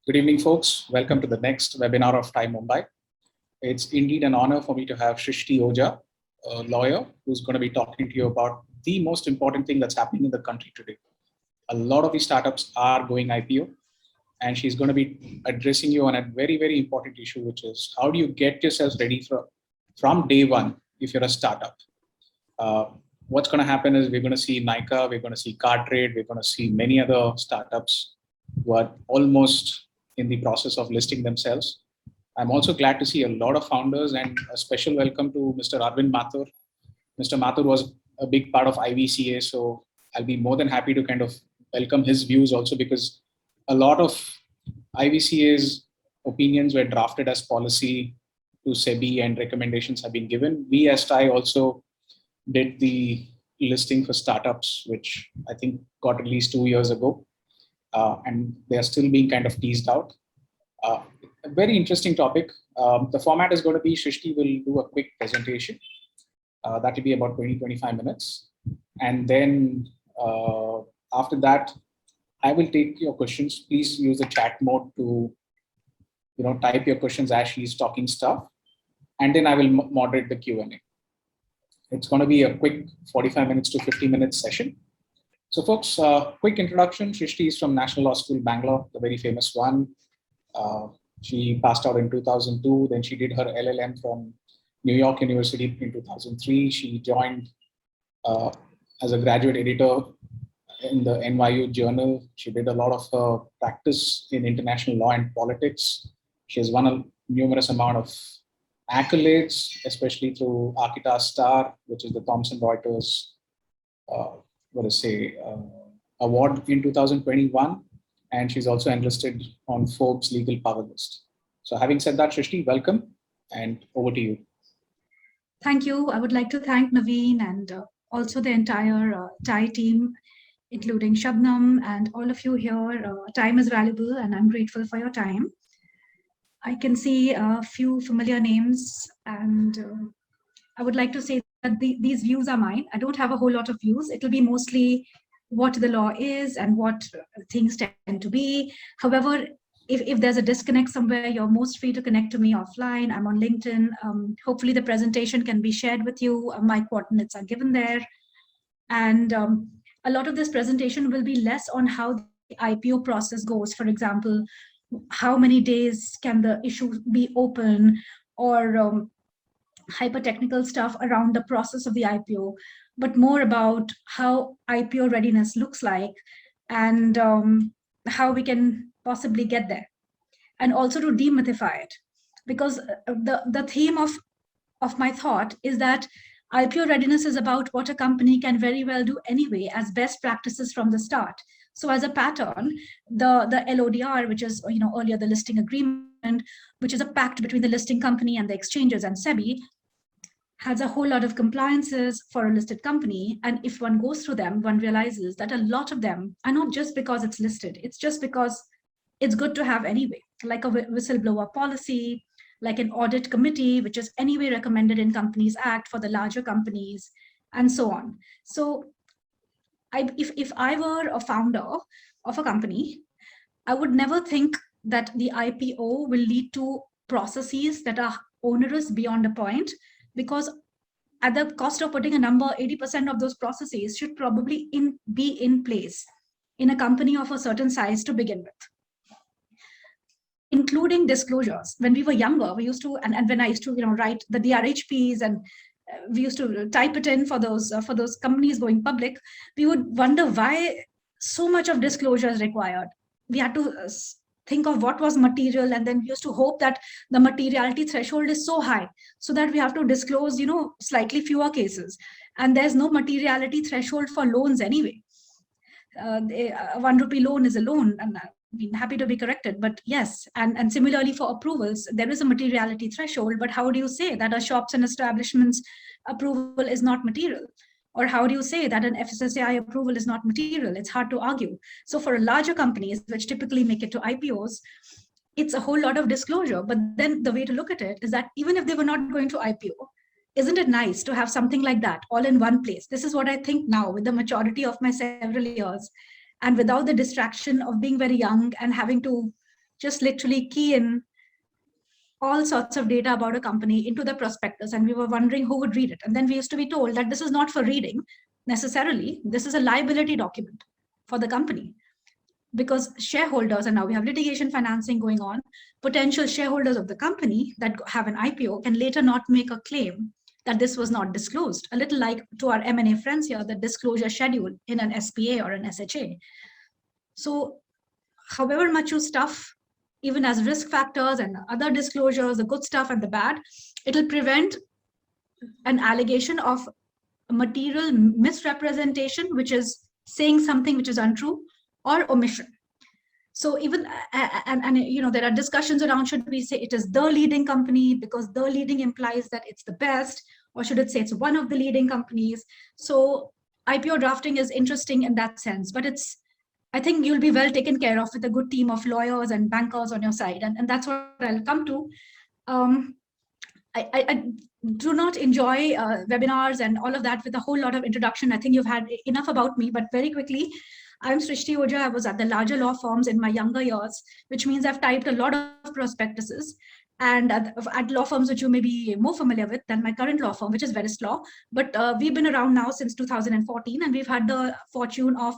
Good evening, folks. Welcome to the next webinar of Time Mumbai. It's indeed an honor for me to have Shrishti Oja, a lawyer, who's going to be talking to you about the most important thing that's happening in the country today. A lot of these startups are going IPO, and she's going to be addressing you on a very, very important issue, which is how do you get yourselves ready from day one if you're a startup? Uh, what's going to happen is we're going to see Nykaa, we're going to see Cartrade, we're going to see many other startups who are almost in the process of listing themselves. I'm also glad to see a lot of founders, and a special welcome to Mr. Arvind Mathur. Mr. Mathur was a big part of IVCA, so I'll be more than happy to kind of welcome his views also, because a lot of IVCA's opinions were drafted as policy to SEBI and recommendations have been given. We as TIE also did the listing for startups, which I think got released 2 years ago. And they are still being kind of teased out. A very interesting topic. The format is going to be Shrishti will do a quick presentation. That will be about 20-25 minutes. And then after that, I will take your questions. Please use the chat mode to type your questions as she's talking stuff. And then I will moderate the Q&A. It's going to be a quick 45 minutes to 50 minutes session. So folks, quick introduction. Shrishti is from National Law School, Bangalore, the very famous one. She passed out in 2002. Then she did her LLM from New York University in 2003. She joined as a graduate editor in the NYU Journal. She did a lot of her practice in international law and politics. She has won a numerous amount of accolades, especially through Akita Star, which is the Thomson Reuters award in 2021, and she's also enlisted on Forbes Legal Power List. So having said that, Shrishti, welcome, and over to you. Thank you. I would like to thank Naveen and also the entire TIE team, including Shabnam and all of you here. Time is valuable, and I'm grateful for your time. I can see a few familiar names, and I would like to say that these views are mine. I don't have a whole lot of views. It'll be mostly what the law is and what things tend to be. However, if there's a disconnect somewhere, you're most free to connect to me offline. I'm on LinkedIn. Hopefully the presentation can be shared with you. My coordinates are given there. And a lot of this presentation will be less on how the IPO process goes. For example, how many days can the issue be open, or hyper-technical stuff around the process of the IPO, but more about how IPO readiness looks like and how we can possibly get there, and also to demythify it, because the theme of my thought is that IPO readiness is about what a company can very well do anyway as best practices from the start. So as a pattern, the LODR, which is earlier the listing agreement, which is a pact between the listing company and the exchanges and SEBI, has a whole lot of compliances for a listed company. And if one goes through them, one realizes that a lot of them are not just because it's listed, it's just because it's good to have anyway, like a whistleblower policy, like an audit committee, which is anyway recommended in Companies Act for the larger companies, and so on. So if I were a founder of a company, I would never think that the IPO will lead to processes that are onerous beyond a point, because at the cost of putting a number, 80% of those processes should probably be in place in a company of a certain size to begin with, including disclosures. When we were younger, we used to, and when I used to write the DRHPs, and we used to type it in for those companies going public, we would wonder why so much of disclosure is required. We had to think of what was material, and then we used to hope that the materiality threshold is so high so that we have to disclose slightly fewer cases, and there's no materiality threshold for loans anyway. A 1 rupee loan is a loan, and I'm happy to be corrected, but yes. And similarly for approvals, there is a materiality threshold, but how do you say that a shops and establishments approval is not material? Or how do you say that an FSSAI approval is not material? It's hard to argue. So for larger companies, which typically make it to IPOs, it's a whole lot of disclosure. But then the way to look at it is that even if they were not going to IPO, isn't it nice to have something like that all in one place? This is what I think now, with the maturity of my several years, and without the distraction of being very young and having to just literally key in all sorts of data about a company into the prospectus, and we were wondering who would read it. And then we used to be told that this is not for reading necessarily. This is a liability document for the company, because shareholders, and now we have litigation financing going on, potential shareholders of the company that have an IPO can later not make a claim that this was not disclosed. A little like to our M&A friends here, the disclosure schedule in an SPA or an SHA. So however much you stuff, even as risk factors and other disclosures, the good stuff and the bad, it'll prevent an allegation of material misrepresentation, which is saying something which is untrue, or omission. So even, and there are discussions around, should we say it is the leading company, because the leading implies that it's the best, or should it say it's one of the leading companies? So IPO drafting is interesting in that sense, but I think you'll be well taken care of with a good team of lawyers and bankers on your side. And that's what I'll come to. I do not enjoy webinars and all of that with a whole lot of introduction. I think you've had enough about me, but very quickly, I'm Srishti Ojha. I was at the larger law firms in my younger years, which means I've typed a lot of prospectuses. And at law firms, which you may be more familiar with than my current law firm, which is Verist Law. But we've been around now since 2014, and we've had the fortune of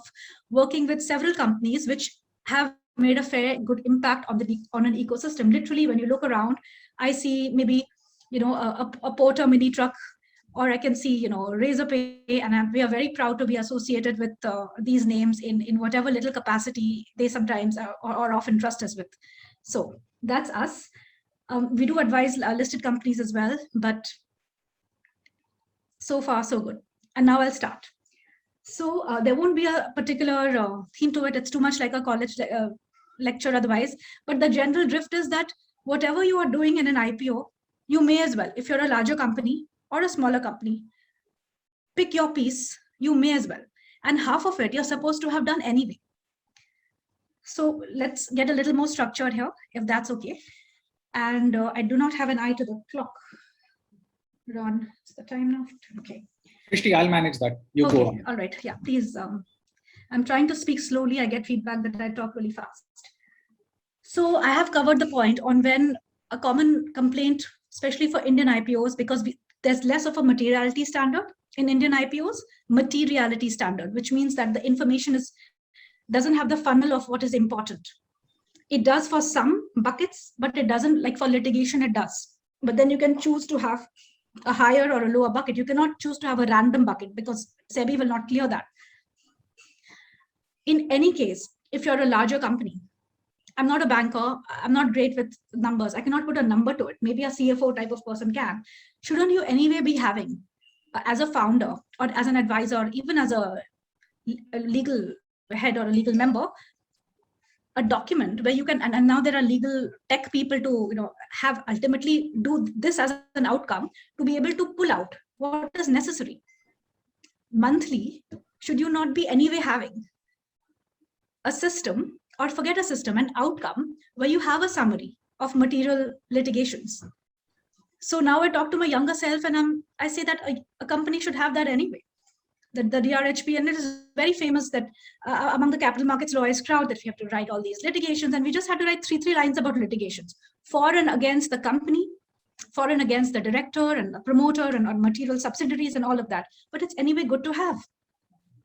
working with several companies which have made a fair good impact on an ecosystem. Literally, when you look around, I see maybe a Porter mini truck, or I can see Razorpay, and we are very proud to be associated with these names in whatever little capacity they sometimes or often trust us with. So that's us. We do advise listed companies as well, but so far so good. And now I'll start. So there won't be a particular theme to it. It's too much like a college lecture otherwise. But the general drift is that whatever you are doing in an IPO, you may as well, if you're a larger company or a smaller company, pick your piece, you may as well. And half of it you're supposed to have done anyway. So let's get a little more structured here, if that's okay. And I do not have an eye to the clock. Ron, is the time now? Okay. Srishti, I'll manage that. You okay. Go on. All right. Yeah, please. I'm trying to speak slowly. I get feedback that I talk really fast. So I have covered the point on when a common complaint, especially for Indian IPOs, because there's less of a materiality standard in Indian IPOs, materiality standard, which means that the information doesn't have the funnel of what is important. It does for some buckets, but it doesn't, like for litigation, it does. But then you can choose to have a higher or a lower bucket. You cannot choose to have a random bucket because SEBI will not clear that. In any case, if you're a larger company, I'm not a banker, I'm not great with numbers, I cannot put a number to it. Maybe a CFO type of person can. Shouldn't you anyway be having, as a founder or as an advisor, or even as a legal head or a legal member, a document where you can, and now there are legal tech people to have ultimately do this as an outcome, to be able to pull out what is necessary. Monthly, should you not be anyway having a system, or forget a system, an outcome where you have a summary of material litigations? So now I talk to my younger self and I say that a company should have that anyway. The DRHP, and it is very famous that among the capital markets lawyers crowd, that we have to write all these litigations, and we just had to write three lines about litigations for and against the company, for and against the director and the promoter and on material subsidiaries and all of that. But it's anyway good to have.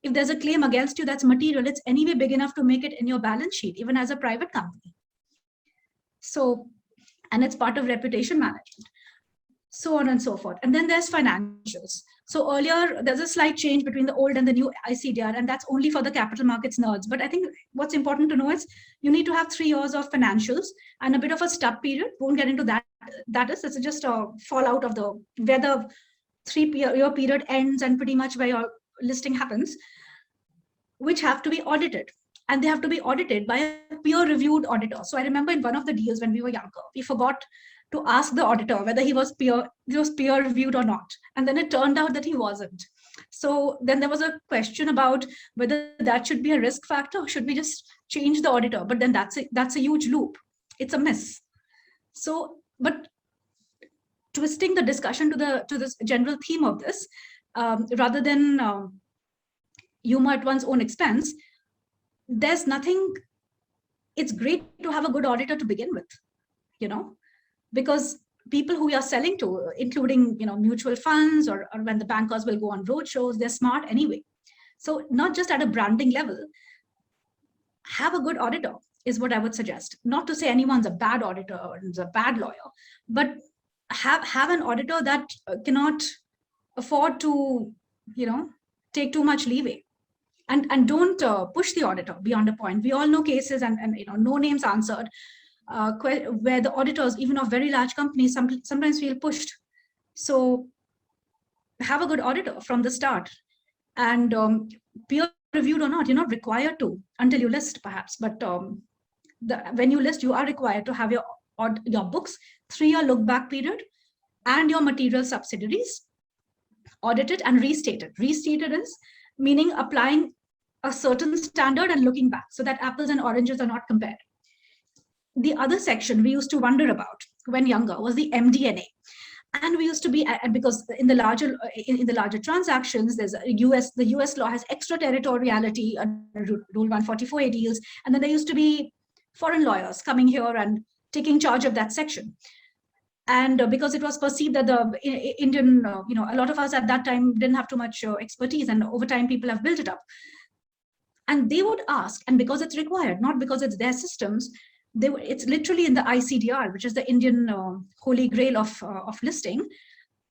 If there's a claim against you that's material, it's anyway big enough to make it in your balance sheet, even as a private company. So, and it's part of reputation management, so on and so forth. And then there's financials. So earlier, there's a slight change between the old and the new ICDR, and that's only for the capital markets nerds. But I think what's important to know is you need to have 3 years of financials and a bit of a stub period. Won't get into that. It's just a fallout of where the 3-year period ends and pretty much where your listing happens, which have to be audited. And they have to be audited by a peer-reviewed auditor. So I remember in one of the deals when we were younger, we forgot to ask the auditor whether he was peer-reviewed or not. And then it turned out that he wasn't. So then there was a question about whether that should be a risk factor, or should we just change the auditor? But then that's a huge loop. It's a mess. So, but twisting the discussion to this general theme of this, rather than humor at one's own expense, there's nothing it's great to have a good auditor to begin with, because people who you're selling to, including mutual funds or when the bankers will go on roadshows, they're smart anyway. So not just at a branding level, have a good auditor is what I would suggest. Not to say anyone's a bad auditor or is a bad lawyer, but have an auditor that cannot afford to take too much leeway. And don't push the auditor beyond a point. We all know cases, and no names answered, where the auditors, even of very large companies, sometimes feel pushed. So have a good auditor from the start. And peer reviewed or not, you're not required to until you list, perhaps. But when you list, you are required to have your books, 3-year look back period, and your material subsidiaries audited and restated. Restated is meaning applying a certain standard and looking back, so that apples and oranges are not compared. The other section we used to wonder about when younger was the MD&A. And we used to be, because in the larger transactions, the US law has extraterritoriality, Rule 144A deals, and then there used to be foreign lawyers coming here and taking charge of that section. And because it was perceived that the Indian, a lot of us at that time didn't have too much expertise, and over time people have built it up. And they would ask, and because it's required, not because it's their systems, it's literally in the ICDR, which is the Indian holy grail of listing,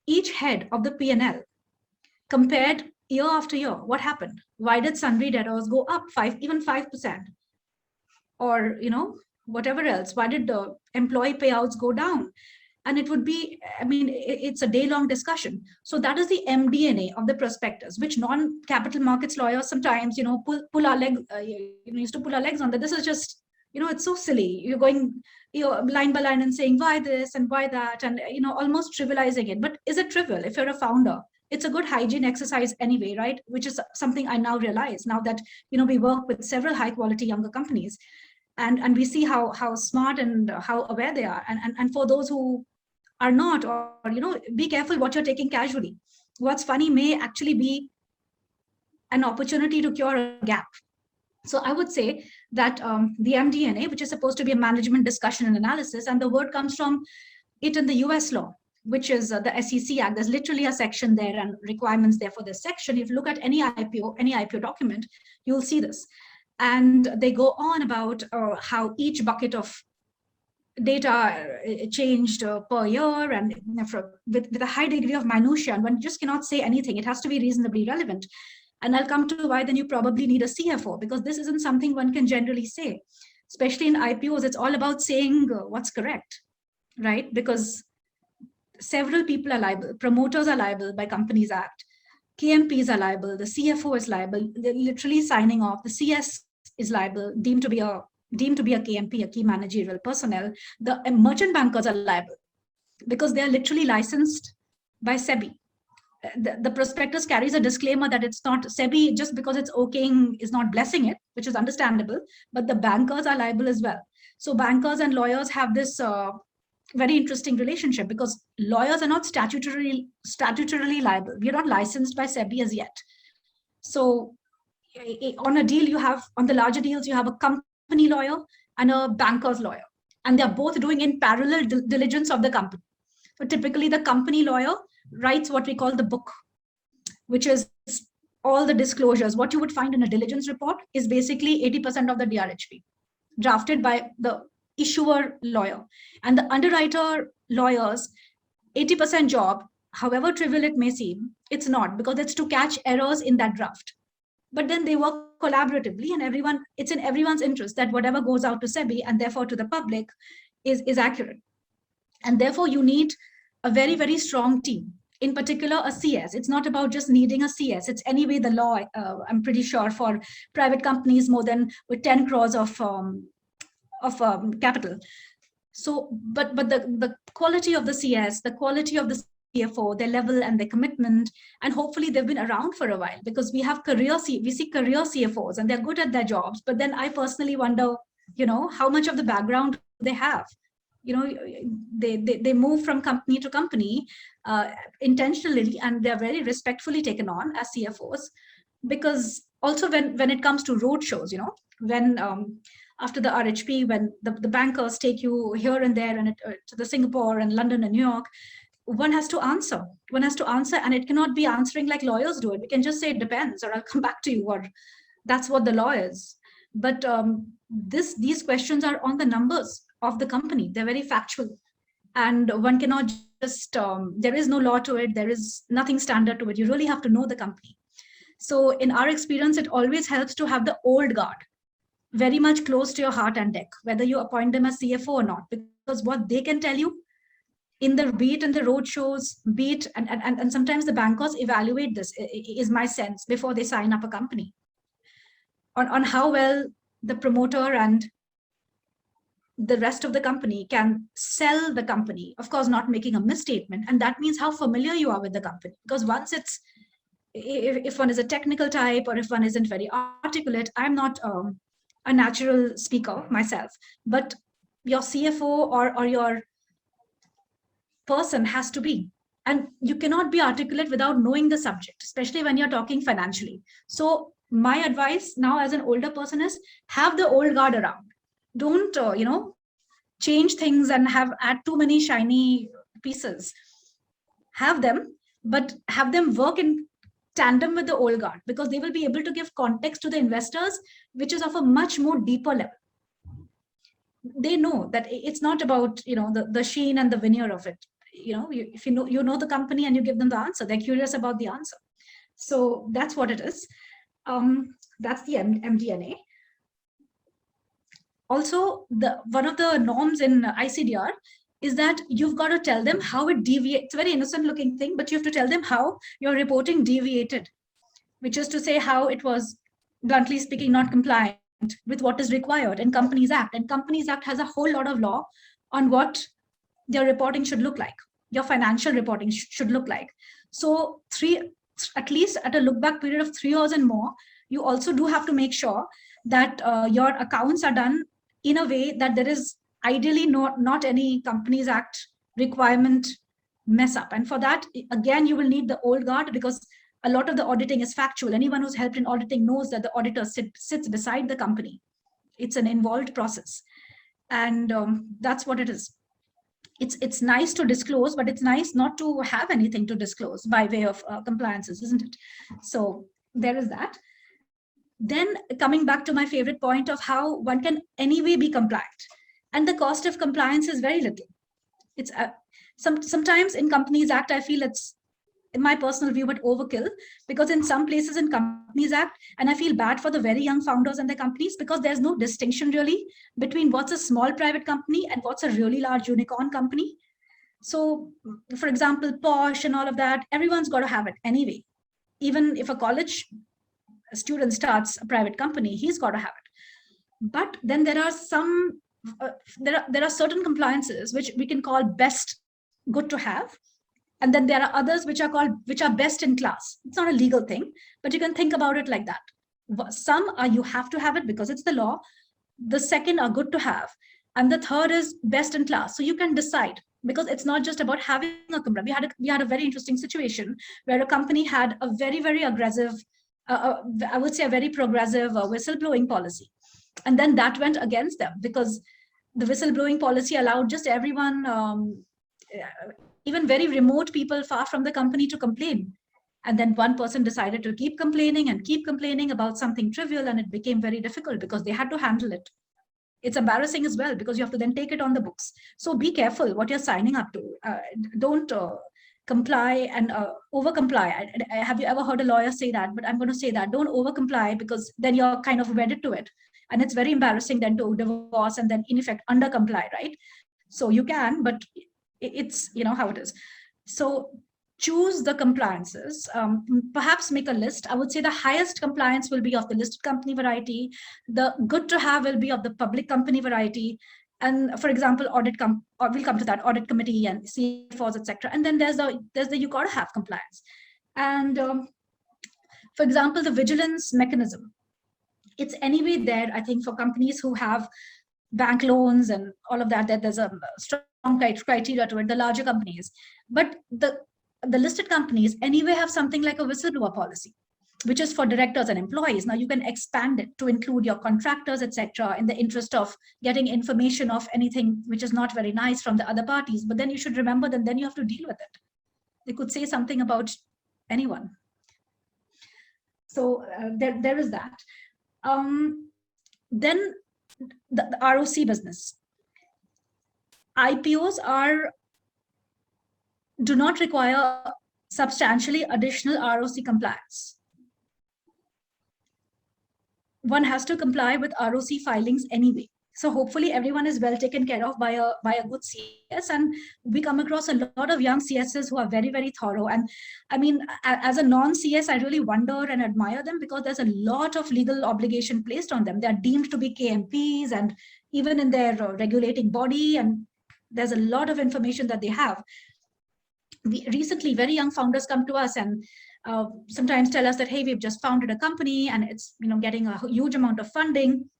each head of the P&L compared year after year. What happened? Why did sundry debtors go up even 5%? Or, whatever else? Why did the employee payouts go down? And it would be, it's a day-long discussion. So that is the MD&A of the prospectus, which non-capital markets lawyers sometimes, pull our leg, used to pull our legs on that. This is just, it's so silly. You're going line by line and saying why this and why that, and almost trivializing it. But is it trivial? If you're a founder, it's a good hygiene exercise anyway, right? Which is something I now realize, now that we work with several high-quality younger companies, and we see how smart and how aware they are. And for those who are not, or be careful what you're taking casually. What's funny may actually be an opportunity to cure a gap. So I would say that the MD&A, which is supposed to be a management discussion and analysis, and the word comes from it in the US law, which is the SEC Act. There's literally a section there and requirements there for this section. If you look at any IPO document, you'll see this. And they go on about how each bucket of data changed per year, and with a high degree of minutia, and one just cannot say anything. It has to be reasonably relevant. And I'll come to why then you probably need a CFO, because this isn't something one can generally say. Especially in IPOs, it's all about saying what's correct, right? Because several people are liable. Promoters are liable by Companies Act. KMPs are liable. The CFO is liable. They're literally signing off. The CS is liable, deemed to be a KMP, a key managerial personnel. The merchant bankers are liable because they are literally licensed by SEBI. The prospectus carries a disclaimer that it's not SEBI, just because it's okaying is not blessing it, which is understandable, but the bankers are liable as well. So bankers and lawyers have this very interesting relationship, because lawyers are not statutorily liable. We are not licensed by SEBI as yet. So on a deal, on the larger deals, you have a company lawyer and a banker's lawyer, and they're both doing in parallel diligence of the company. So typically the company lawyer writes what we call the book, which is all the disclosures. What you would find in a diligence report is basically 80% of the DRHP, drafted by the issuer lawyer. And the underwriter lawyers, 80% job, however trivial it may seem, it's not, because it's to catch errors in that draft. But then they work collaboratively, and it's in everyone's interest that whatever goes out to SEBI and therefore to the public is accurate. And therefore you need a very, very strong team, in particular a CS. It's not about just needing a CS. It's anyway the law, I'm pretty sure, for private companies more than with 10 crores of capital. So, but the quality of the CS, the quality of the CFO, their level and their commitment, and hopefully they've been around for a while, because we see career CFOs and they're good at their jobs. But then I personally wonder, how much of the background they have. They move from company to company intentionally, and they're very respectfully taken on as CFOs, because also when it comes to road shows, when after the RHP, when the bankers take you here and there and to the Singapore and London and New York, one has to answer. One has to answer, and it cannot be answering like lawyers do it. We can just say it depends, or I'll come back to you, or that's what the law is. But these questions are on the numbers of the company. They're very factual, and one cannot just, there is no law to it. There is nothing standard to it. You really have to know the company. So in our experience, it always helps to have the old guard very much close to your heart and neck, whether you appoint them as CFO or not, because what they can tell you in the, be it in the road shows, be it, and sometimes the bankers evaluate this, is my sense, before they sign up a company, on how well the promoter and the rest of the company can sell the company, of course, not making a misstatement. And that means how familiar you are with the company. Because once it's, if one is a technical type, or if one isn't very articulate, I'm not a natural speaker myself, but your CFO or your person has to be. And you cannot be articulate without knowing the subject, especially when you're talking financially. So my advice now as an older person is, have the old guard around. Don't, change things and add too many shiny pieces. Have them, but have them work in tandem with the old guard, because they will be able to give context to the investors, which is of a much more deeper level. They know that it's not about, the sheen and the veneer of it. If you know the company and you give them the answer, they're curious about the answer. So that's what it is. That's the MD&A. Also, one of the norms in ICDR is that you've got to tell them how it deviates. It's a very innocent looking thing, but you have to tell them how your reporting deviated, which is to say how it was, bluntly speaking, not compliant with what is required in Companies Act. And Companies Act has a whole lot of law on what your reporting should look like, your financial reporting should look like. So at least at a look back period of 3 years and more, you also do have to make sure that your accounts are done in a way that there is ideally not any Companies Act requirement mess up. And for that, again, you will need the old guard, because a lot of the auditing is factual. Anyone who's helped in auditing knows that the auditor sits beside the company. It's an involved process. And that's what it is. It's nice to disclose, but it's nice not to have anything to disclose by way of compliances, isn't it? So there is that. Then coming back to my favorite point of how one can anyway be compliant, and the cost of compliance is very little. It's sometimes in Companies Act, I feel it's, in my personal view, but overkill, because in some places in Companies Act, and I feel bad for the very young founders and their companies, because there's no distinction really between what's a small private company and what's a really large unicorn company. So for example, Posh and all of that, everyone's got to have it anyway. Even if a college student starts a private company, he's got to have it. But then there are some, there are certain compliances which we can call best good to have. And then there are others which are best in class. It's not a legal thing, but you can think about it like that. Some are, you have to have it because it's the law. The second are good to have. And the third is best in class. So you can decide, because it's not just about having a company. We had a very interesting situation where a company had a very, very aggressive, I would say a very progressive whistleblowing policy. And then that went against them, because the whistleblowing policy allowed just everyone, even very remote people far from the company, to complain. And then one person decided to keep complaining about something trivial, and it became very difficult because they had to handle it. It's embarrassing as well, because you have to then take it on the books. So be careful what you're signing up to. Don't comply and over comply. Have you ever heard a lawyer say that? But I'm going to say that don't over comply, because then you're kind of wedded to it. And it's very embarrassing then to divorce and then in effect under comply, right? So you can, but it's, how it is. So choose the compliances, perhaps make a list. I would say the highest compliance will be of the listed company variety. The good to have will be of the public company variety. And for example, or we'll come to that, audit committee and CFOs, etc. And then there's the you got to have compliance. And for example, the vigilance mechanism, it's anyway there, I think, for companies who have bank loans and all of that, that there's a strong criteria to it, the larger companies. But the listed companies anyway have something like a whistleblower policy. which is for directors and employees. Now you can expand it to include your contractors, etc., in the interest of getting information of anything which is not very nice from the other parties. But then you should remember that then you have to deal with it. They could say something about anyone. So there is that. Then the ROC business. IPOs do not require substantially additional ROC compliance. One has to comply with ROC filings anyway. So hopefully everyone is well taken care of by a good CS. And we come across a lot of young CSs who are very, very thorough. And I mean, as a non-CS, I really wonder and admire them because there's a lot of legal obligation placed on them. They're deemed to be KMPs and even in their regulating body. And there's a lot of information that they have. Recently, very young founders come to us and sometimes tell us that, hey, we've just founded a company and it's getting a huge amount of funding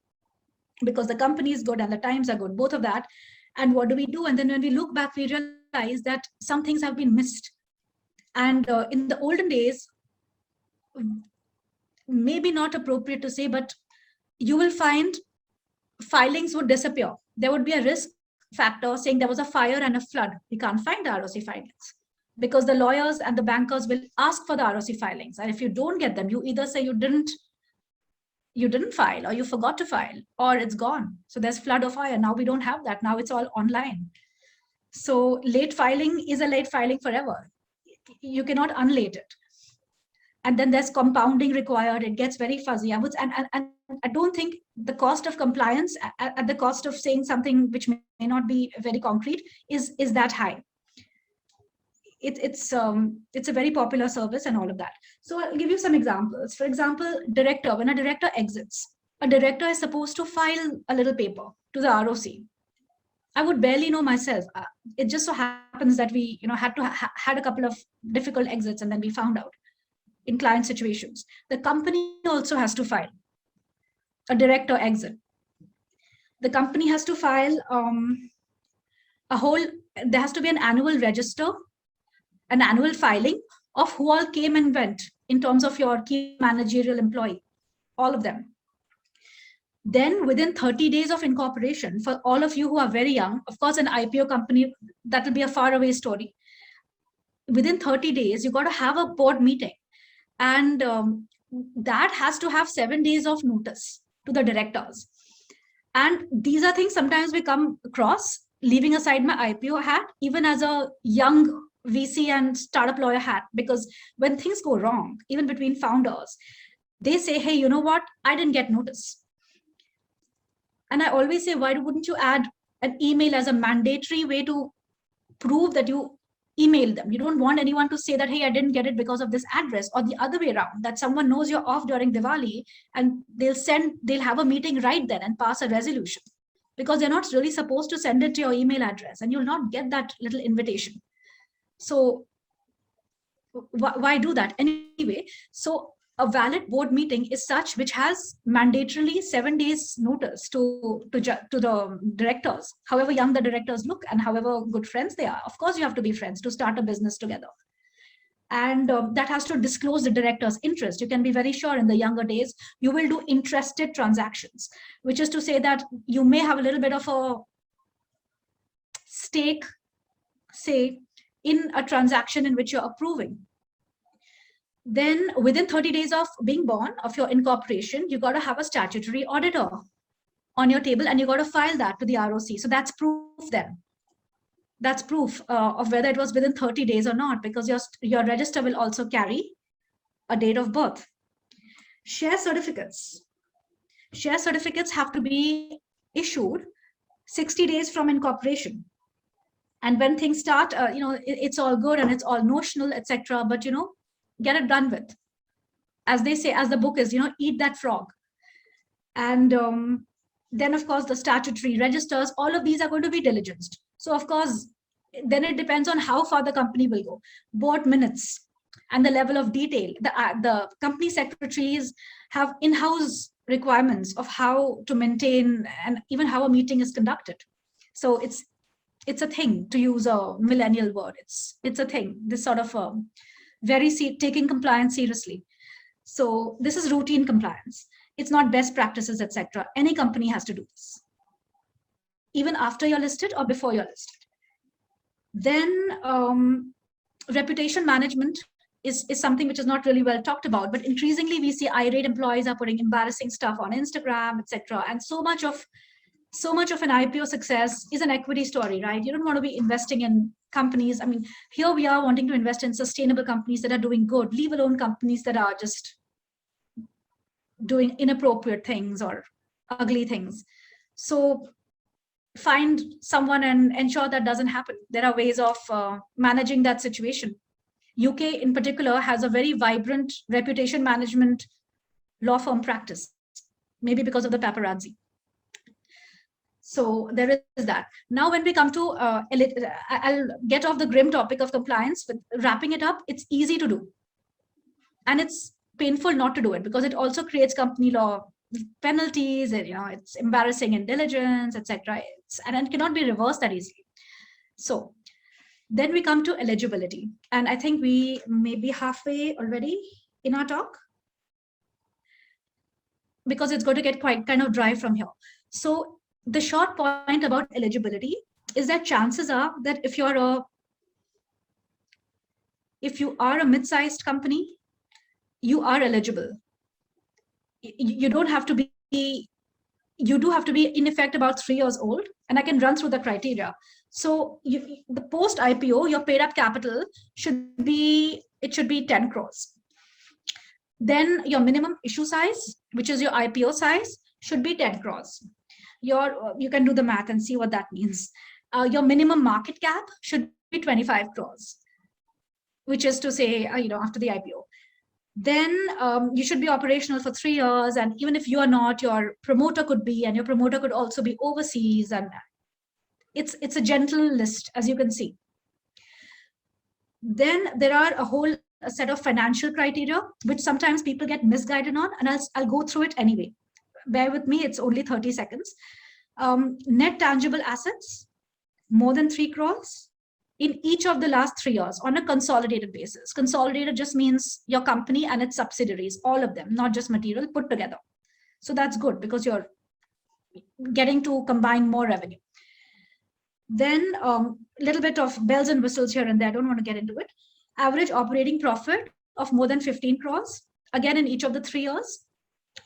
because the company is good and the times are good, both of that. And what do we do? And then when we look back, we realize that some things have been missed. And in the olden days, maybe not appropriate to say, but you will find filings would disappear. There would be a risk factor saying there was a fire and a flood. We can't find the ROC filings because the lawyers and the bankers will ask for the ROC filings. And if you don't get them, you either say you didn't file or you forgot to file or it's gone. So there's flood or fire. Now we don't have that. Now it's all online. So late filing is a late filing forever. You cannot unlate it. And then there's compounding required. It gets very fuzzy. And I don't think the cost of compliance at the cost of saying something which may not be very concrete is that high. It's a very popular service and all of that. So I'll give you some examples. For example, when a director exits, a director is supposed to file a little paper to the ROC. I would barely know myself. It just so happens that we had a couple of difficult exits and then we found out in client situations. The company also has to file a director exit. The company has to file there has to be an annual register, an annual filing of who all came and went in terms of your key managerial employee, all of them. Then within 30 days of incorporation, for all of you who are very young, of course, an IPO company, that will be a faraway story. Within 30 days, you got to have a board meeting. And that has to have 7 days of notice to the directors. And these are things sometimes we come across, leaving aside my IPO hat, even as a young VC and startup lawyer hat, because when things go wrong, even between founders, they say, hey, you know what? I didn't get notice. And I always say, why wouldn't you add an email as a mandatory way to prove that you emailed them? You don't want anyone to say that, hey, I didn't get it because of this address, or the other way around, that someone knows you're off during Diwali and they'll have a meeting right then and pass a resolution because they're not really supposed to send it to your email address and you'll not get that little invitation. So why do that anyway? So a valid board meeting is such which has mandatorily 7 days notice to the directors, however young the directors look and however good friends they are. Of course, you have to be friends to start a business together. And that has to disclose the director's interest. You can be very sure in the younger days, you will do interested transactions, which is to say that you may have a little bit of a stake, say, in a transaction in which you're approving. Then within 30 days of being born, of your incorporation, you got to have a statutory auditor on your table and you got to file that to the ROC. So that's proof then. That's proof of whether it was within 30 days or not, because your register will also carry a date of birth. Share certificates. Share certificates have to be issued 60 days from incorporation. And when things start, it's all good and it's all notional, etc. But, get it done with. As they say, as the book is, eat that frog. And then, of course, the statutory registers, all of these are going to be diligenced. So, of course, then it depends on how far the company will go. Board minutes and the level of detail. The company secretaries have in-house requirements of how to maintain and even how a meeting is conducted. So it's a thing, to use a millennial word. It's a thing, this sort of taking compliance seriously. So this is routine compliance. It's not best practices, etc. Any company has to do this, even after you're listed or before you're listed. Then reputation management is something which is not really well talked about, but increasingly we see irate employees are putting embarrassing stuff on Instagram, etc. And so much of an IPO success is an equity story, right? You don't want to be investing in companies. I mean, here we are wanting to invest in sustainable companies that are doing good, leave alone companies that are just doing inappropriate things or ugly things. So find someone and ensure that doesn't happen. There are ways of managing that situation. UK in particular has a very vibrant reputation management law firm practice, maybe because of the paparazzi. So there is that. Now, when we come to, I'll get off the grim topic of compliance, but wrapping it up, it's easy to do. And it's painful not to do it because it also creates company law penalties, and it's embarrassing in diligence, etc. And it cannot be reversed that easily. So then we come to eligibility. And I think we may be halfway already in our talk, because it's going to get quite kind of dry from here. So the short point about eligibility is that chances are that if you are a mid-sized company, you are eligible. You don't have to be, you do have to be in effect about 3 years old, and I can run through the criteria. So the post IPO, your paid up capital should be 10 crores. Then your minimum issue size, which is your IPO size, should be 10 crores. You can do the math and see what that means. Your minimum market cap should be 25 crores, which is to say, after the IPO. Then you should be operational for 3 years. And even if you are not, your promoter could be, and your promoter could also be overseas. And it's a gentle list, as you can see. Then there are a set of financial criteria, which sometimes people get misguided on, and I'll go through it anyway. Bear with me, it's only 30 seconds. Net tangible assets, more than 3 crores in each of the last 3 years on a consolidated basis. Consolidated just means your company and its subsidiaries, all of them, not just material, put together. So that's good because you're getting to combine more revenue. Then little bit of bells and whistles here and there, I don't want to get into it. Average operating profit of more than 15 crores, again in each of the 3 years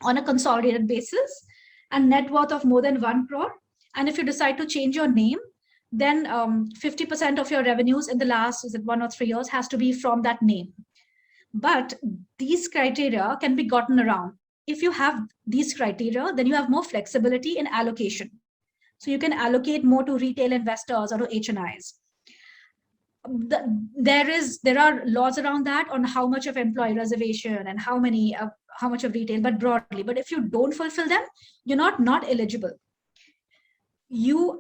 on a consolidated basis, and net worth of more than 1 crore. And if you decide to change your name, then 50% of your revenues in the last 1 or 3 years has to be from that name. But these criteria can be gotten around. If you have these criteria, then you have more flexibility in allocation. So you can allocate more to retail investors or to HNIs. There are laws around that on how much of employee reservation and how much of retail, but broadly. But if you don't fulfill them, you're not eligible. You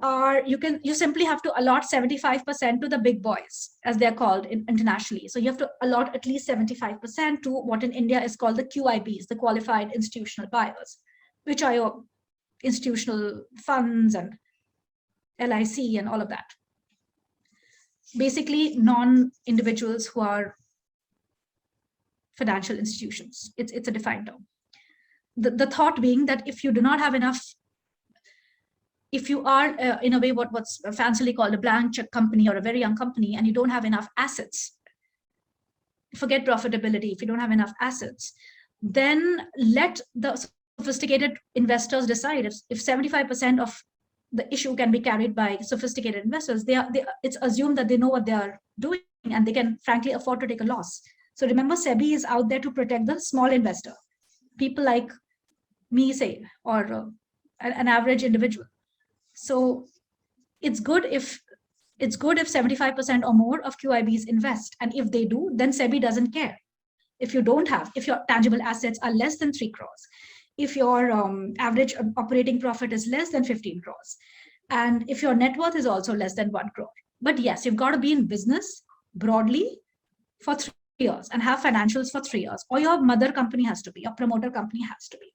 simply have to allot 75% to the big boys, as they're called internationally. So you have to allot at least 75% to what in India is called the QIBs, the qualified institutional buyers, which are your institutional funds and LIC and all of that. Basically, non-individuals who are financial institutions. It's a defined term. The thought being that if you do not have enough, if you are in a way what's fancily called a blank check company or a very young company, and you don't have enough assets, forget profitability, if you don't have enough assets, then let the sophisticated investors decide. If 75% of the issue can be carried by sophisticated investors, it's assumed that they know what they are doing and they can frankly afford to take a loss. So remember, SEBI is out there to protect the small investor, people like me, say, or an average individual. So it's good if 75% or more of QIBs invest, and if they do, then SEBI doesn't care. If your tangible assets are less than 3 crores, if your average operating profit is less than 15 crores, and if your net worth is also less than 1 crore. But yes, you've got to be in business broadly for 3 years and have financials for 3 years, or your mother company has to be, your promoter company has to be.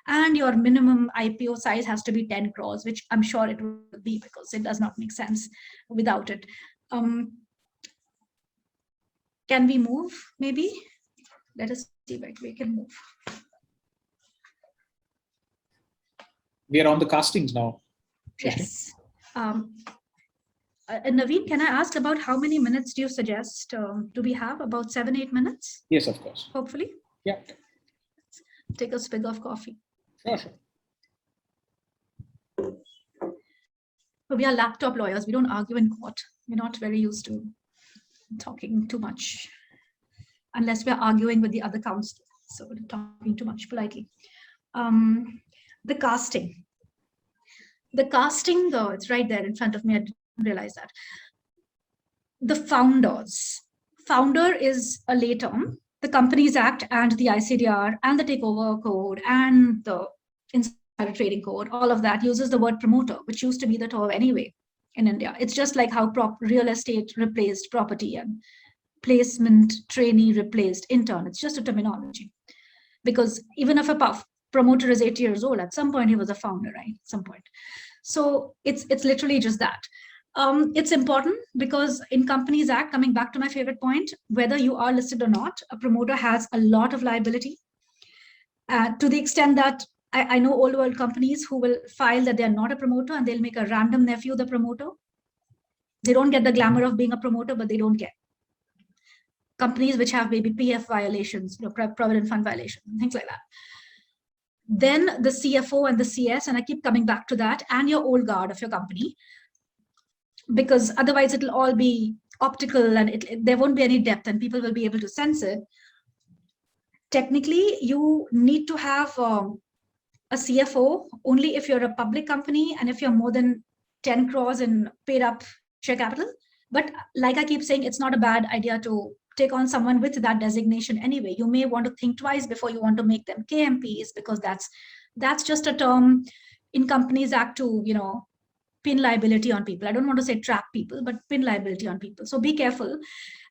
And your minimum IPO size has to be 10 crores, which I'm sure it will be, because it does not make sense without it. Can we move, maybe? Let us see where we can move. We are on the castings now. Yes. Naveen, can I ask about how many minutes do you suggest? Do we have about 7-8 minutes? Yes, of course. Hopefully. Yeah. Take a swig of coffee. Sure, sure. We are laptop lawyers. We don't argue in court. We're not very used to talking too much, unless we're arguing with the other counsel. So we're talking too much politely. The casting. The casting, though, it's right there in front of me. I didn't realize that. The founders. Founder is a lay term. The Companies Act and the ICDR and the Takeover Code and the Insider Trading Code, all of that uses the word promoter, which used to be the term anyway in India. It's just like how real estate replaced property and placement trainee replaced intern. It's just a terminology. Because even if a promoter is 80 years old, at some point he was a founder, right? At some point. So it's literally just that. It's important because in Companies Act, coming back to my favorite point, whether you are listed or not, a promoter has a lot of liability to the extent that I know old world companies who will file that they're not a promoter and they'll make a random nephew the promoter. They don't get the glamour of being a promoter, but they don't get. Companies which have maybe PF violations, provident fund violations, things like that. Then the CFO and the CS, and I keep coming back to that, and your old guard of your company, because otherwise it'll all be optical and there won't be any depth and people will be able to sense it. Technically, you need to have a CFO only if you're a public company and if you're more than 10 crores in paid up share capital. But like I keep saying, it's not a bad idea to take on someone with that designation anyway. You may want to think twice before you want to make them KMPs, because that's just a term in Companies Act to, pin liability on people. I don't want to say trap people, but pin liability on people. So be careful.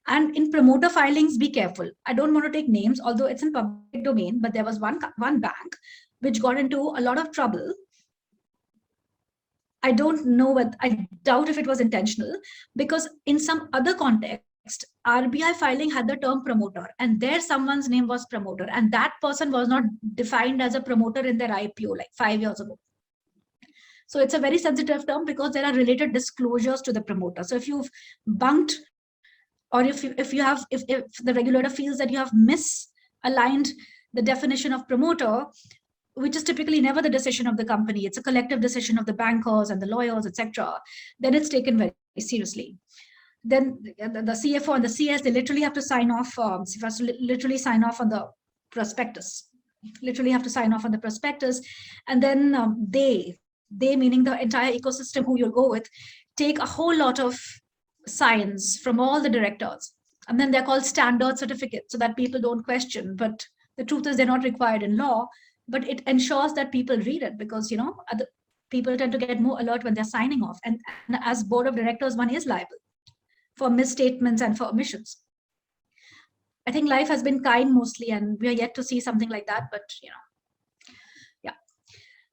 And in promoter filings, be careful. I don't want to take names, although it's in public domain, but there was one bank which got into a lot of trouble. I don't know I doubt if it was intentional, because in some other context, RBI filing had the term promoter and there someone's name was promoter, and that person was not defined as a promoter in their IPO like 5 years ago. So it's a very sensitive term because there are related disclosures to the promoter. So if you've bunked, or if the regulator feels that you have misaligned the definition of promoter, which is typically never the decision of the company, it's a collective decision of the bankers and the lawyers, etc., then it's taken very seriously. Then the CFO and the CS, they literally have to sign off, literally sign off on the prospectus, and then they meaning the entire ecosystem who you'll go with, take a whole lot of signs from all the directors, and then they're called standard certificates so that people don't question. But the truth is they're not required in law, but it ensures that people read it, because other people tend to get more alert when they're signing off, and as board of directors one is liable for misstatements and for omissions. I think life has been kind mostly, and we are yet to see something like that, but yeah.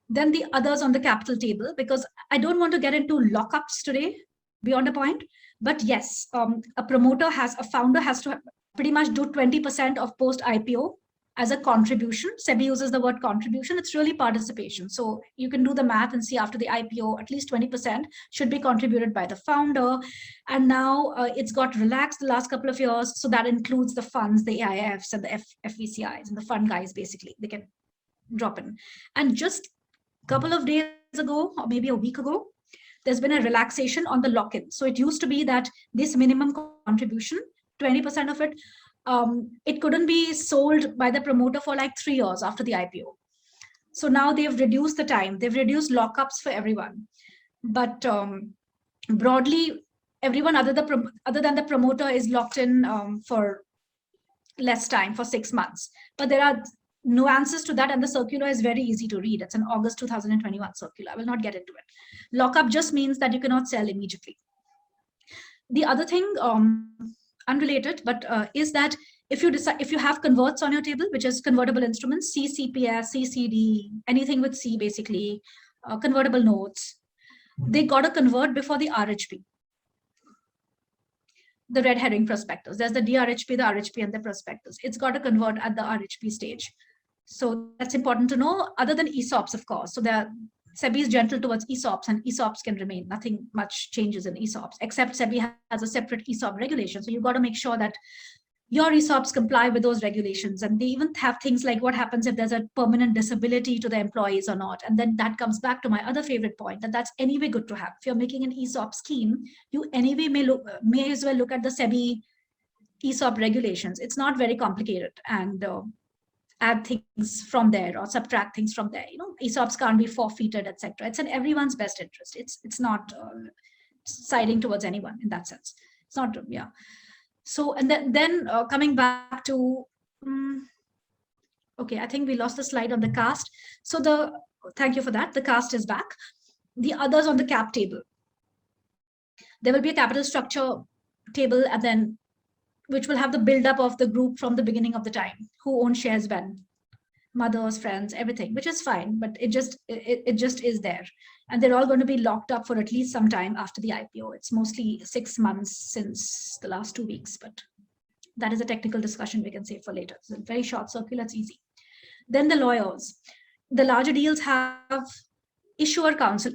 Then the others on the capital table, because I don't want to get into lockups today beyond a point, but yes, a founder has to pretty much do 20% of post IPO as a contribution. SEBI uses the word contribution. It's really participation. So you can do the math and see after the IPO, at least 20% should be contributed by the founder. And now it's got relaxed the last couple of years. So that includes the funds, the AIFs and the FVCIs and the fund guys, basically, they can drop in. And just a couple of days ago, or maybe a week ago, there's been a relaxation on the lock-in. So it used to be that this minimum contribution, 20% of it, it couldn't be sold by the promoter for like 3 years after the IPO. So now they've reduced the time. They've reduced lockups for everyone. But broadly, everyone other than the promoter is locked in for less time, for 6 months. But there are nuances to that, and the circular is very easy to read. It's an August 2021 circular. I will not get into it. Lockup just means that you cannot sell immediately. The other thing, unrelated, but is that if you have converts on your table, which is convertible instruments, CCPS, CCD, anything with C, basically, convertible notes, they got to convert before the RHP. the red herring prospectus. There's the DRHP, the RHP, and the prospectus. It's got to convert at the RHP stage. So that's important to know, other than ESOPs, of course. So SEBI is gentle towards ESOPs, and ESOPs can remain. Nothing much changes in ESOPs, except SEBI has a separate ESOP regulation. So you've got to make sure that your ESOPs comply with those regulations. And they even have things like what happens if there's a permanent disability to the employees or not. And then that comes back to my other favorite point, that that's anyway good to have. If you're making an ESOP scheme, you anyway may as well look at the SEBI ESOP regulations. It's not very complicated, and add things from there or subtract things from there. ESOPs can't be forfeited, etc. It's in everyone's best interest. It's not siding towards anyone in that sense. It's not, yeah. So, and then coming back to, okay, I think we lost the slide on the cast. So thank you for that. The cast is back. The others on the cap table. There will be a capital structure table, and then which will have the buildup of the group from the beginning of the time, who owns shares when, mothers, friends, everything, which is fine, but it just is there. And they're all going to be locked up for at least some time after the IPO. It's mostly 6 months since the last 2 weeks, but that is a technical discussion we can save for later. It's a very short circular, it's easy. Then the lawyers. The larger deals have issuer counsel,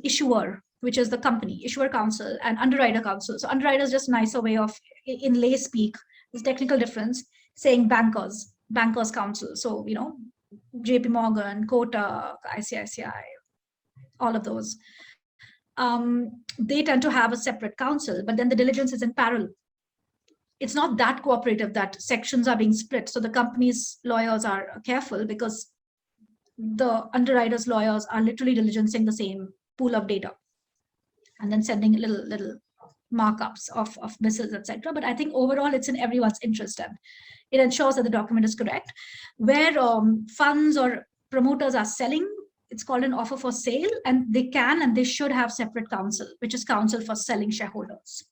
which is the company, issuer counsel, and underwriter counsel. So underwriter is just a nicer way of, in lay speak, this technical difference, saying bankers counsel. So, JP Morgan, Kotak, ICICI, all of those. They tend to have a separate counsel, but then the diligence is in parallel. It's not that cooperative that sections are being split. So the company's lawyers are careful because the underwriters' lawyers are literally diligencing the same pool of data and then sending little markups of misses, etc. But I think overall it's in everyone's interest, and it ensures that the document is correct. Where funds or promoters are selling, it's called an offer for sale, and they can and they should have separate counsel, which is counsel for selling shareholders.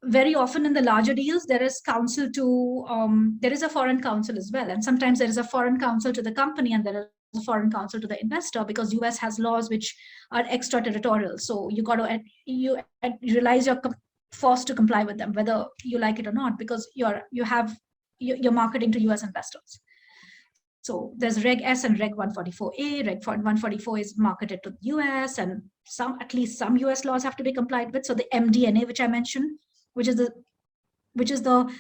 Very often in the larger deals, there is counsel to, there is a foreign counsel as well. And sometimes there is a foreign counsel to the company and there is a foreign counsel to the investor, because US has laws which are extraterritorial. So you realize you're forced to comply with them, whether you like it or not, because you're marketing to US investors. So there's Reg S and Reg 144A. Reg 144 is marketed to the US, and at least some US laws have to be complied with. So the MD&A, which I mentioned, which is the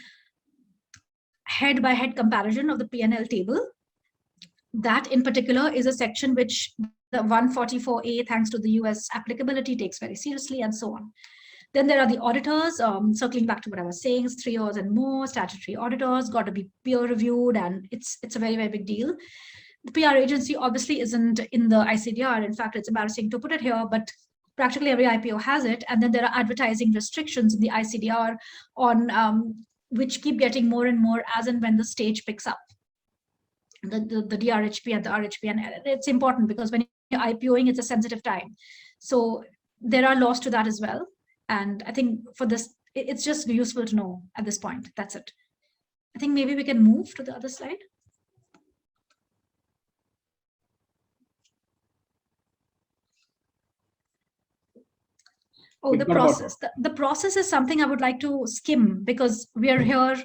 head-by-head comparison of the P&L table. That in particular is a section which the 144A, thanks to the US applicability, takes very seriously, and so on. Then there are the auditors, circling back to what I was saying, 3 years and more, statutory auditors, got to be peer reviewed, and it's a very, very big deal. The PR agency obviously isn't in the ICDR. In fact, it's embarrassing to put it here, but practically every IPO has it. And then there are advertising restrictions in the ICDR on which keep getting more and more as and when the stage picks up. The DRHP and the RHP, and it's important because when you're IPOing, it's a sensitive time. So there are laws to that as well. And I think for this, it's just useful to know at this point. That's it. I think maybe we can move to the other slide. Oh, the process. The process is something I would like to skim because we are here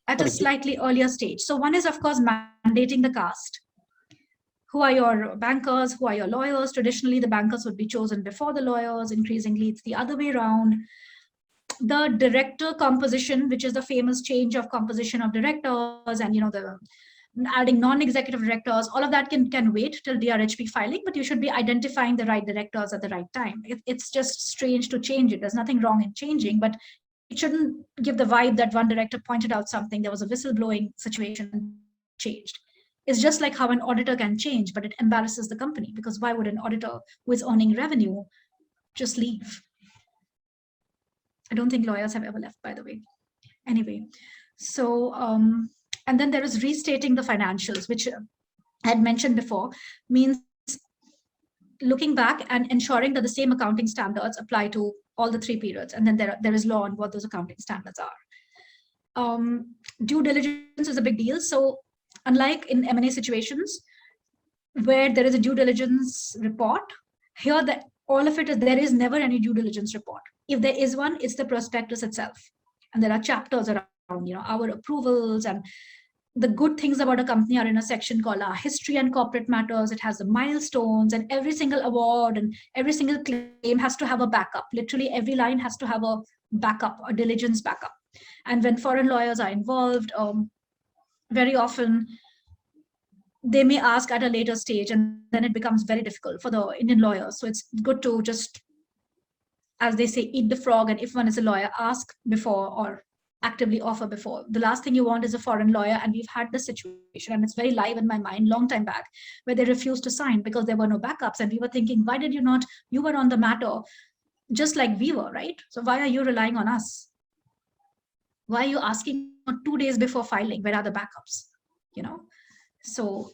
at a slightly earlier stage. So one is, of course, mandating the cast. Who are your bankers? Who are your lawyers? Traditionally, the bankers would be chosen before the lawyers. Increasingly, it's the other way around. The director composition, which is the famous change of composition of directors, and the adding non-executive directors, all of that can wait till DRHP filing, but you should be identifying the right directors at the right time. It's just strange to change it. There's nothing wrong in changing, but it shouldn't give the vibe that one director pointed out something, there was a whistleblowing situation, changed. It's just like how an auditor can change, but it embarrasses the company, because why would an auditor who is earning revenue just leave? I don't think lawyers have ever left, by the way. Anyway, so, and then there is restating the financials, which I had mentioned before, means looking back and ensuring that the same accounting standards apply to all the 3 periods. And then there is law on what those accounting standards are. Due diligence is a big deal. So unlike in M&A situations, where there is a due diligence report, here the all of it is, there is never any due diligence report. If there is one, it's the prospectus itself. And there are chapters around, our approvals, and the good things about a company are in a section called our history and corporate matters. It has the milestones, and every single award and every single claim has to have a backup. Literally every line has to have a backup, a diligence backup. And when foreign lawyers are involved, very often they may ask at a later stage, and then it becomes very difficult for the Indian lawyers. So it's good to just, as they say, eat the frog. And if one is a lawyer, ask before or actively offer before. The last thing you want is a foreign lawyer. And we've had this situation, and it's very live in my mind, long time back, where they refused to sign because there were no backups. And we were thinking, why did you not? You were on the matter just like we were, right? So why are you relying on us? Why are you asking 2 days before filing? Where are the backups? So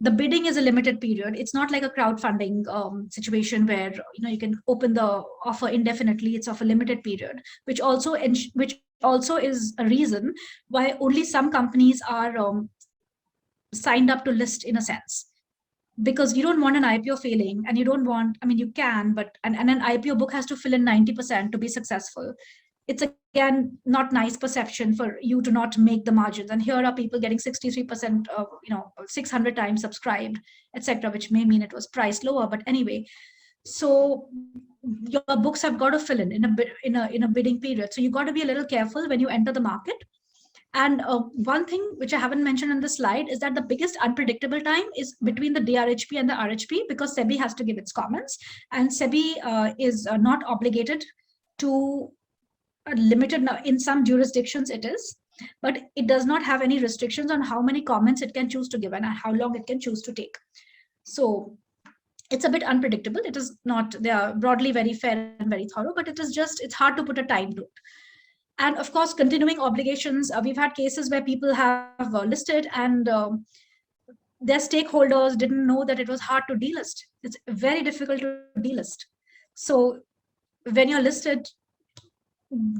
the bidding is a limited period. It's not like a crowdfunding situation where you can open the offer indefinitely. It's of a limited period, which also is a reason why only some companies are signed up to list, in a sense, because you don't want an IPO failing, and you don't want, you can, but and an IPO book has to fill in 90% to be successful. It's again not nice perception for you to not make the margins. And here are people getting 63% of 600 times subscribed, etc., which may mean it was priced lower. But anyway, so your books have got to fill in a bidding period. So you got to be a little careful when you enter the market. And one thing which I haven't mentioned in the slide is that the biggest unpredictable time is between the DRHP and the RHP, because SEBI has to give its comments, and SEBI is not obligated to limited. Now in some jurisdictions it is, but it does not have any restrictions on how many comments it can choose to give and how long it can choose to take. So it's a bit unpredictable. It is not, they are broadly very fair and very thorough, but it's hard to put a time to it. And of course, continuing obligations, we've had cases where people have listed, and their stakeholders didn't know that it was hard to delist. It's very difficult to delist. So when you're listed,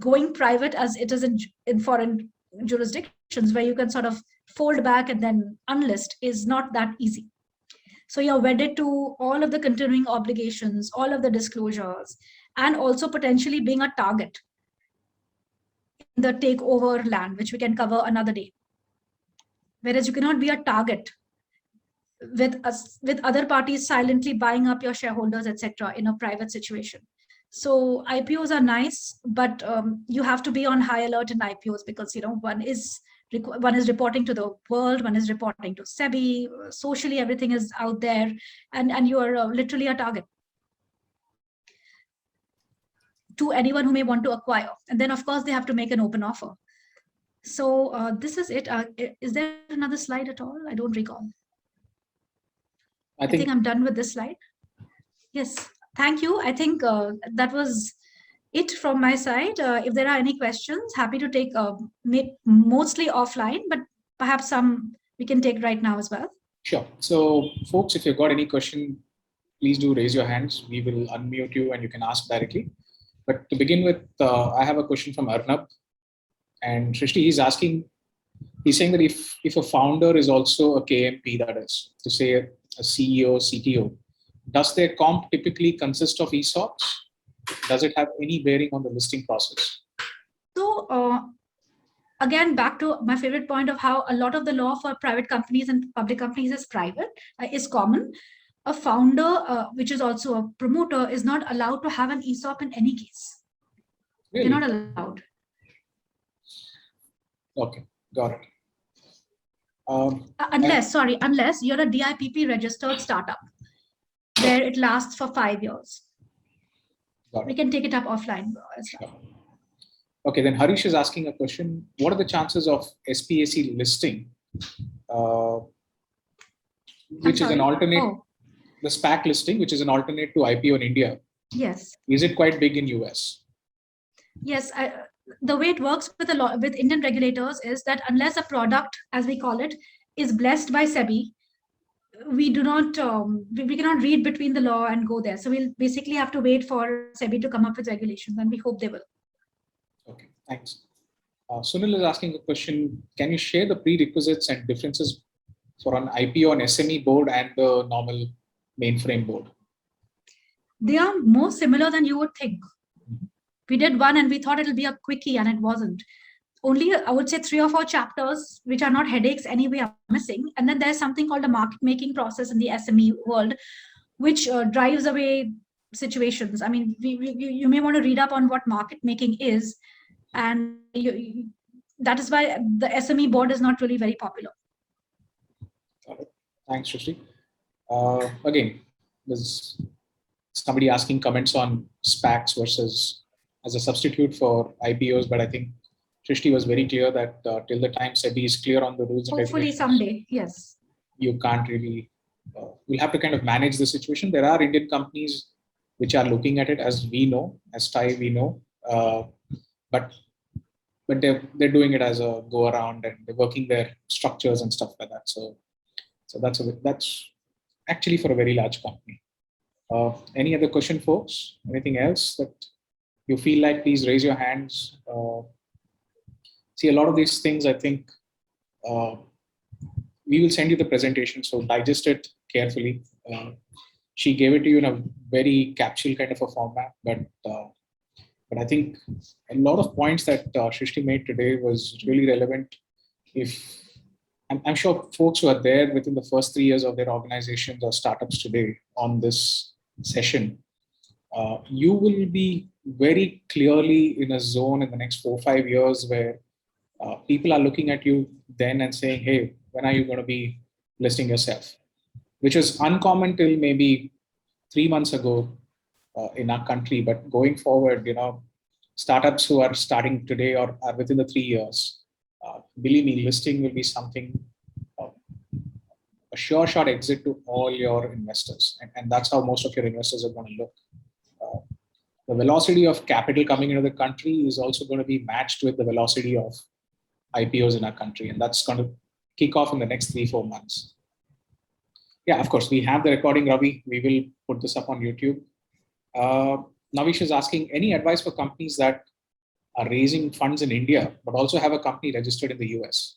going private, as it is in foreign jurisdictions where you can sort of fold back and then unlist, is not that easy. So you're wedded to all of the continuing obligations, all of the disclosures, and also potentially being a target in the takeover land, which we can cover another day. Whereas you cannot be a target with other parties silently buying up your shareholders, etc., in a private situation. So IPOs are nice, but you have to be on high alert in IPOs, because one is reporting to the world, one is reporting to SEBI, socially everything is out there, and you are literally a target to anyone who may want to acquire. And then of course they have to make an open offer. So this is it. Is there another slide at all? I don't recall. I think I'm done with this slide. Yes. Thank you. I think that was it from my side. If there are any questions, happy to take mostly offline, but perhaps some we can take right now as well. Sure. So folks, if you've got any question, please do raise your hands. We will unmute you and you can ask directly. But to begin with, I have a question from Arnab. And Shrishti, he's saying that if a founder is also a KMP, that is to say a CEO, CTO, does their comp typically consist of ESOPs? Does it have any bearing on the listing process? So again, back to my favorite point of how a lot of the law for private companies and public companies is private, is common. A founder, which is also a promoter, is not allowed to have an ESOP in any case. Really? They're not allowed. Okay, got it. Unless you're a DIPP registered startup, where it lasts for 5 years. We can take it up offline as well. Okay, then Harish is asking a question. What are the chances of SPAC listing, which is an alternate, the SPAC listing, which is an alternate to IPO in India? Yes. Is it quite big in US? Yes. The way it works with Indian regulators is that unless a product, as we call it, is blessed by SEBI, we do not, we cannot read between the law and go there. So we'll basically have to wait for SEBI to come up with regulations, and we hope they will. Okay, thanks. Sunil is asking a question. Can you share the prerequisites and differences for an IPO on SME board and the normal mainframe board? they are more similar than you would think. We did one and we thought it'll be a quickie, and it wasn't. Only, I would say, 3 or 4 chapters, which are not headaches anyway, are missing. And then there's something called the market making process in the SME world, which drives away situations. I mean, you may want to read up on what market making is, and that is why the SME board is not really very popular. Got it. Thanks, Srishti. Again, there's somebody asking comments on SPACs versus as a substitute for IPOs, but I think Srishti was very clear that till the time SEBI is clear on the rules and Hopefully regulations, someday, yes. you can't really, you'll have to kind of manage the situation. There are Indian companies which are looking at it, as we know, as TIE we know, but they're doing it as a go around, and they're working their structures and stuff like that. So that's actually for a very large company. Any other question, folks? Anything else that you feel like? Please raise your hands. See, a lot of these things, I think, we will send you the presentation, so digest it carefully. She gave it to you in a very capsule kind of a format, but I think a lot of points that Srishti made today was really relevant. If I'm sure folks who are there within the first 3 years of their organizations or startups today on this session, you will be very clearly in a zone in the next 4 or 5 years where people are looking at you then and saying, hey, when are you going to be listing yourself? Which was uncommon till maybe 3 months ago in our country. But going forward, startups who are starting today or are within the 3 years, believe me, listing will be something, a sure shot exit to all your investors. And that's how most of your investors are going to look. The velocity of capital coming into the country is also going to be matched with the velocity of IPOs in our country. And that's going to kick off in the next 3-4 months. Yeah, of course, we have the recording, Ravi. We will put this up on YouTube. Navish is asking, any advice for companies that are raising funds in India, but also have a company registered in the US?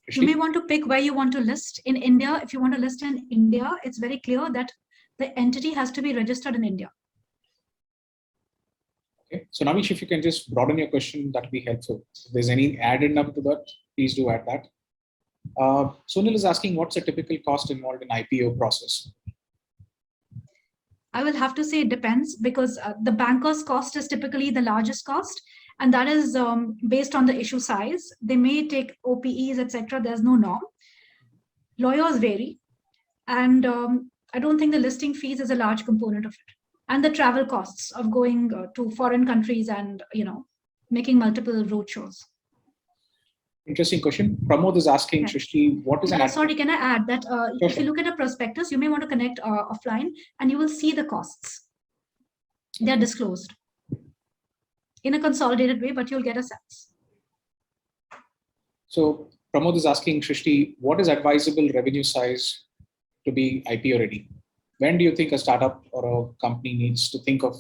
You may want to pick where you want to list. In India, if you want to list in India, it's very clear that the entity has to be registered in India. Okay, so Navish, if you can just broaden your question, that would be helpful. If there's any added up to that, please do add that. Sunil is asking, what's the typical cost involved in IPO process? I will have to say it depends, because the banker's cost is typically the largest cost, and that is based on the issue size. They may take OPEs, etc. There's no norm. Lawyers vary, and I don't think the listing fees is a large component of it, and the travel costs of going to foreign countries and making multiple roadshows. Interesting question. Pramod is asking, yeah. Srishti, what is an... Sorry, can I add that if you look at a prospectus, you may want to connect offline, and you will see the costs. They're disclosed in a consolidated way, but you'll get a sense. So Pramod is asking, Srishti, what is advisable revenue size to be IPO ready? When do you think a startup or a company needs to think of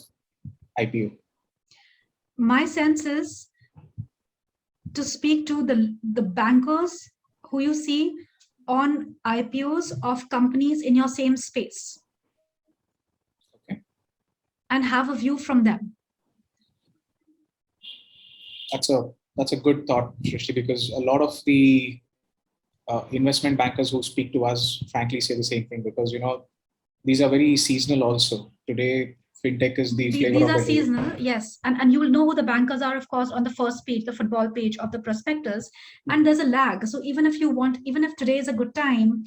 IPO? My sense is to speak to the bankers who you see on IPOs of companies in your same space. Okay. And have a view from them. That's a good thought, Srishti, because a lot of the investment bankers who speak to us frankly say the same thing, because these are very seasonal also. Today, fintech is the flavor of the day. These are seasonal, yes. And you will know who the bankers are, of course, on the first page, the football page of the prospectus. And there's a lag. So even if today is a good time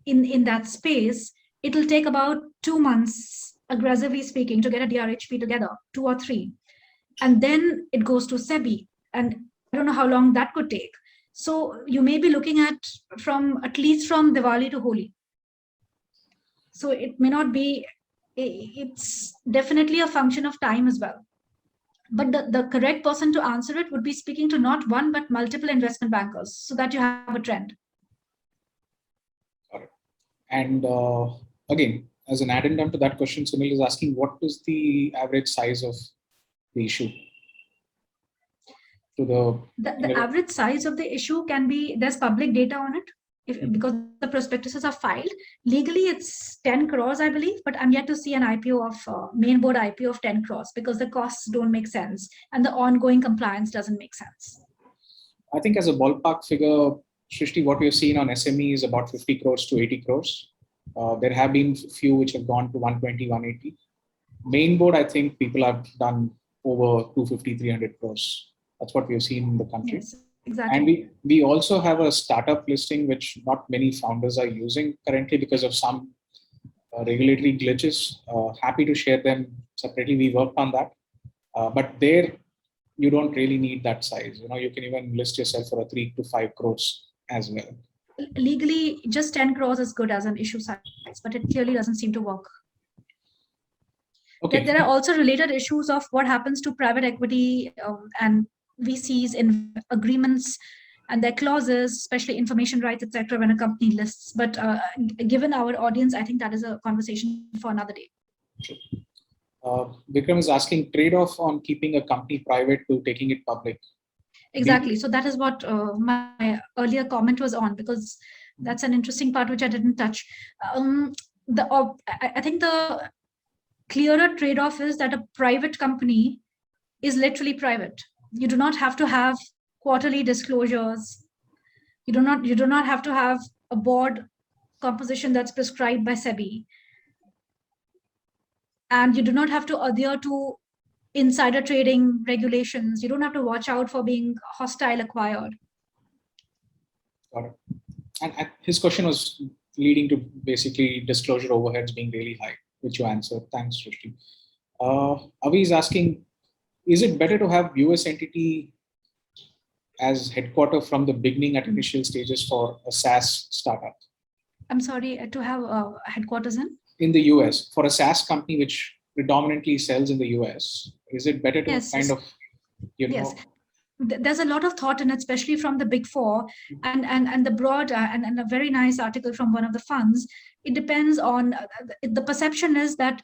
in that space, it'll take about 2 months, aggressively speaking, to get a DRHP together, 2 or 3. And then it goes to SEBI. And I don't know how long that could take. So you may be looking at at least from Diwali to Holi. So it may not be, it's definitely a function of time as well. But the correct person to answer it would be speaking to not one, but multiple investment bankers, so that you have a trend. Got it. And again, as an addendum to that question, Sunil is asking, what is the average size of the issue? The average size of the issue can be, there's public data on it. because the prospectuses are filed. Legally, it's 10 crores, I believe, but I'm yet to see an IPO of main board IPO of 10 crores because the costs don't make sense and the ongoing compliance doesn't make sense. I think as a ballpark figure, Shrishti, what we've seen on SME is about 50 crores to 80 crores. There have been few which have gone to 120, 180. Main board, I think people have done over 250, 300 crores. That's what we've seen in the country. Yes, exactly. And we also have a startup listing, which not many founders are using currently because of some regulatory glitches. Happy to share them separately. We worked on that. But there, you don't really need that size. You can even list yourself for a 3 to 5 crores as well. Legally, just 10 crores is good as an issue size, but it clearly doesn't seem to work. Okay. There are also related issues of what happens to private equity and VCs in agreements and their clauses, especially information rights, etc., when a company lists. But given our audience, I think that is a conversation for another day. Sure. Vikram is asking trade-off on keeping a company private to taking it public. Exactly. So that is what my earlier comment was on, because that's an interesting part which I didn't touch. I think the clearer trade-off is that a private company is literally private. You do not have to have quarterly disclosures. You do not have to have a board composition that's prescribed by SEBI. And you do not have to adhere to insider trading regulations. You don't have to watch out for being hostile acquired. Got it. And his question was leading to basically disclosure overheads being really high, which you answered. Thanks, Shrishti. Avi is asking, is it better to have US entity as headquarter from the beginning at initial stages for a SaaS startup? I'm sorry, to have headquarters in the US for a SaaS company which predominantly sells in the US? Is it better to Yes. There's a lot of thought in it, especially from the Big Four and the broad and a very nice article from one of the funds. It depends on the perception is that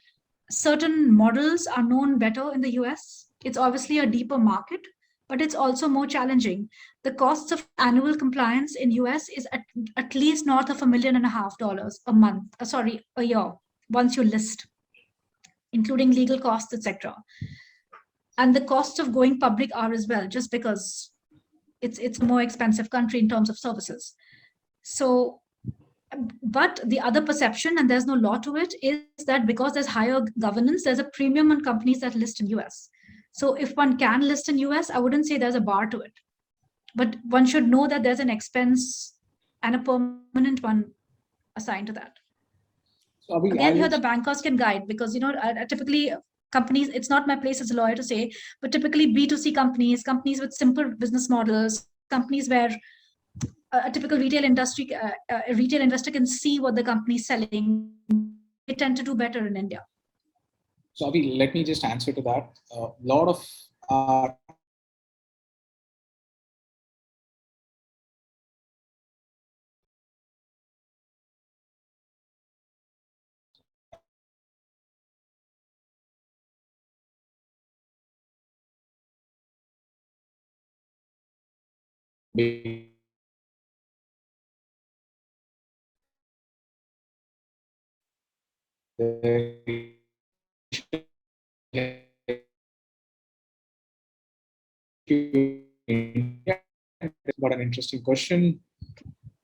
certain models are known better in the US. It's obviously a deeper market, but it's also more challenging. The costs of annual compliance in US is at least north of $1.5 million a year once you list, including legal costs, etc. And the costs of going public are as well, just because it's a more expensive country in terms of services. So, but the other perception, and there's no law to it, is that because there's higher governance, there's a premium on companies that list in US. So if one can list in US, I wouldn't say there's a bar to it. But one should know that there's an expense and a permanent one assigned to that. So again, here the bankers can guide, because typically companies, it's not my place as a lawyer to say, but typically B2C companies with simple business models, companies where a typical retail investor can see what the company is selling, they tend to do better in India. So Avi, let me just answer to that. A lot of our got an interesting question.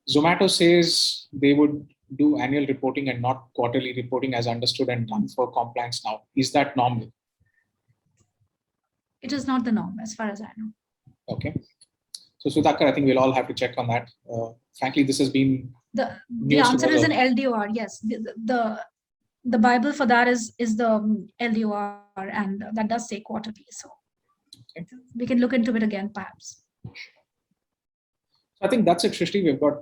Zomato says they would do annual reporting and not quarterly reporting as understood and done for compliance now. Is that normal? It is not the norm as far as I know. Okay. So Sudhakar, I think we'll all have to check on that. Frankly, this has been... The answer is an LDOR, yes. The Bible for that is the LDOR, and that does say quarterly. So okay, we can look into it again, perhaps. I think that's it, Shrishti. We've got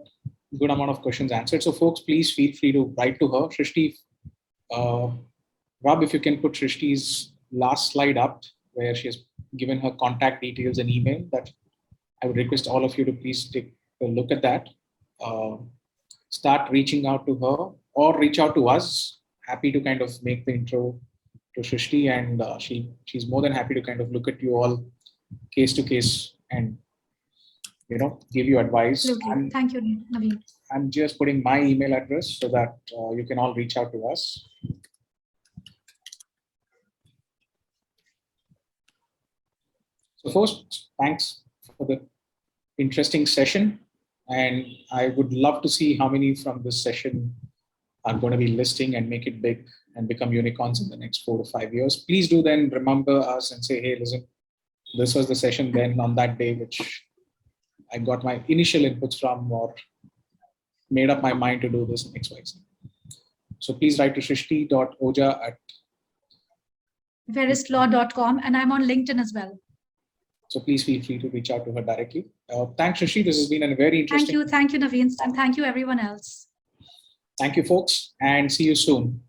a good amount of questions answered. So folks, please feel free to write to her. Shrishti, Rob, if you can put Shrishti's last slide up where she has given her contact details and email, that I would request all of you to please take a look at that. Start reaching out to her or reach out to us. Happy to kind of make the intro to Shrishti, and she's more than happy to kind of look at you all case to case and give you advice. Absolutely. Thank you, Naveen. I'm just putting my email address so that you can all reach out to us. So first, thanks for the interesting session. And I would love to see how many from this session are going to be listing and make it big and become unicorns in the next 4 to 5 years. Please do then remember us and say, hey, listen, this was the session then on that day, which I got my initial inputs from or made up my mind to do this in XYZ. So please write to shrishti.oja. Veristlaw.com, and I'm on LinkedIn as well. So please feel free to reach out to her directly. Thanks, Shristi. This has been a very interesting. Thank you, Naveen, and thank you everyone else. Thank you, folks, and see you soon.